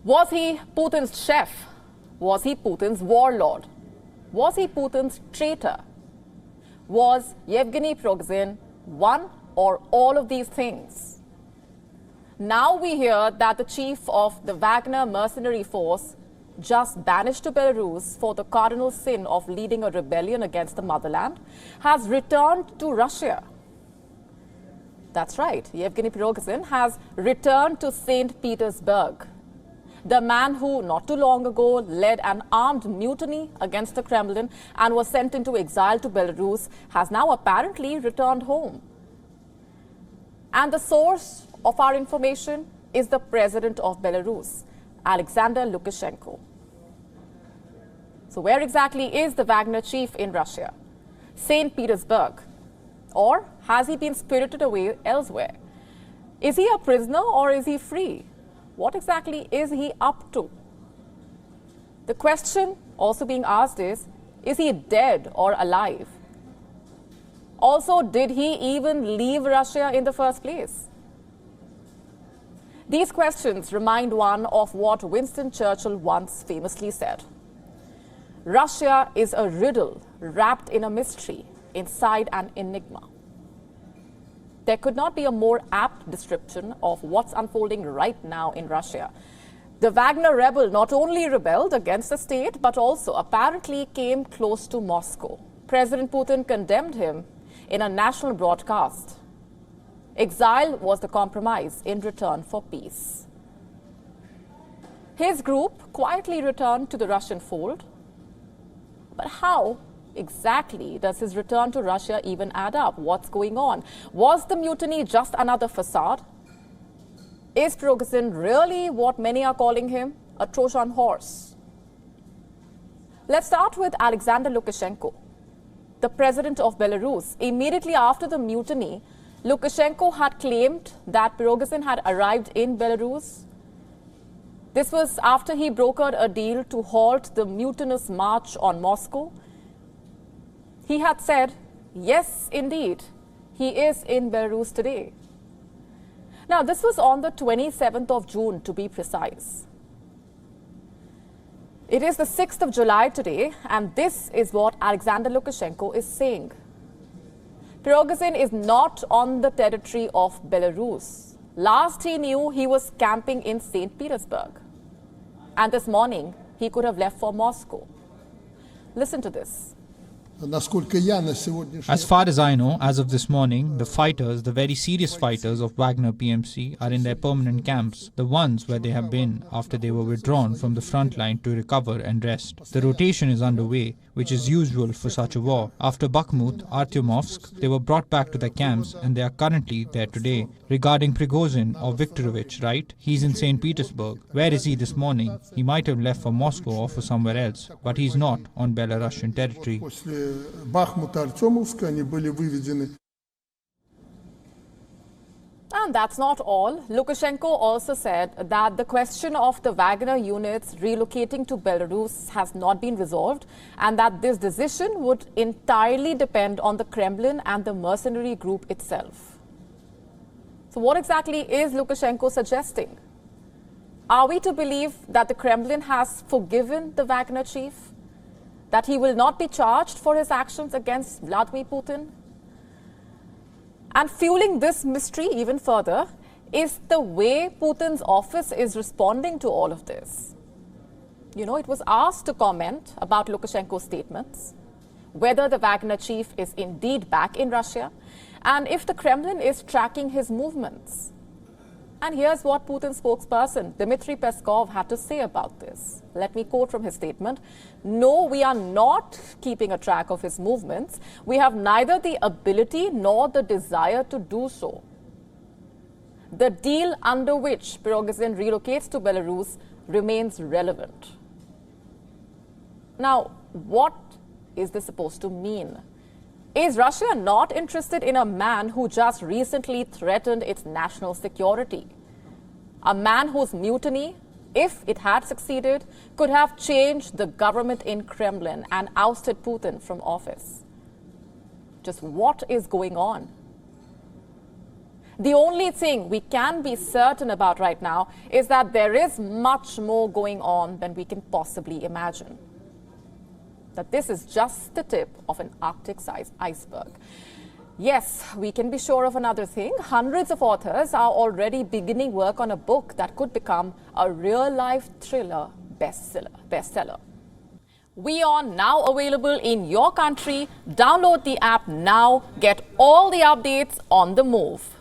Was he Putin's chef? Was he Putin's warlord? Was he Putin's traitor? Was Yevgeny Prigozhin one or all of these things? Now we hear that the chief of the Wagner mercenary force, just banished to Belarus for the cardinal sin of leading a rebellion against the motherland, has returned to Russia. That's right, Yevgeny Prigozhin has returned to St. Petersburg. The man who, not too long ago, led an armed mutiny against the Kremlin and was sent into exile to Belarus has now apparently returned home. And the source of our information is the president of Belarus, Alexander Lukashenko. So where exactly is the Wagner chief in Russia? St. Petersburg. Or has he been spirited away elsewhere? Is he a prisoner or is he free? What exactly is he up to? The question also being asked is he dead or alive? Also, did he even leave Russia in the first place? These questions remind one of what Winston Churchill once famously said. Russia is a riddle wrapped in a mystery inside an enigma. There could not be a more apt description of what's unfolding right now in Russia. The Wagner rebel not only rebelled against the state, but also apparently came close to Moscow. President Putin condemned him in a national broadcast. Exile was the compromise in return for peace. His group quietly returned to the Russian fold. But how exactly does his return to Russia even add up? What's going on? Was the mutiny just another facade? Is Prigozhin really what many are calling him, a Trojan horse? Let's start with Alexander Lukashenko, the president of Belarus. Immediately after the mutiny, Lukashenko had claimed that Prigozhin had arrived in Belarus. This was after he brokered a deal to halt the mutinous march on Moscow. He had said, yes, indeed, he is in Belarus today. Now, this was on the 27th of June, to be precise. It is the 6th of July today, and this is what Alexander Lukashenko is saying. Prigozhin is not on the territory of Belarus. Last he knew, he was camping in St. Petersburg. And this morning, he could have left for Moscow. Listen to this. As far as I know, as of this morning, the fighters, the very serious fighters of Wagner PMC are in their permanent camps, the ones where they have been after they were withdrawn from the front line to recover and rest. The rotation is underway, which is usual for such a war. After Bakhmut, Artyomovsk, they were brought back to their camps and they are currently there today. Regarding Prigozhin or Viktorovich, right? He's in St. Petersburg. Where is he this morning? He might have left for Moscow or for somewhere else, but he's not on Belarusian territory. And that's not all. Lukashenko also said that the question of the Wagner units relocating to Belarus has not been resolved and that this decision would entirely depend on the Kremlin and the mercenary group itself. So what exactly is Lukashenko suggesting? Are we to believe that the Kremlin has forgiven the Wagner chief? That he will not be charged for his actions against Vladimir Putin? And fueling this mystery even further is the way Putin's office is responding to all of this. You know, it was asked to comment about Lukashenko's statements, whether the Wagner chief is indeed back in Russia, and if the Kremlin is tracking his movements. And here's what Putin's spokesperson, Dmitry Peskov, had to say about this. Let me quote from his statement. No, we are not keeping a track of his movements. We have neither the ability nor the desire to do so. The deal under which Prigozhin relocates to Belarus remains relevant. Now, what is this supposed to mean? Is Russia not interested in a man who just recently threatened its national security? A man whose mutiny, if it had succeeded, could have changed the government in Kremlin and ousted Putin from office. Just what is going on? The only thing we can be certain about right now is that there is much more going on than we can possibly imagine. That this is just the tip of an Arctic-sized iceberg. Yes, we can be sure of another thing. Hundreds of authors are already beginning work on a book that could become a real-life thriller bestseller. WION now available in your country. Download the app now. Get all the updates on the move.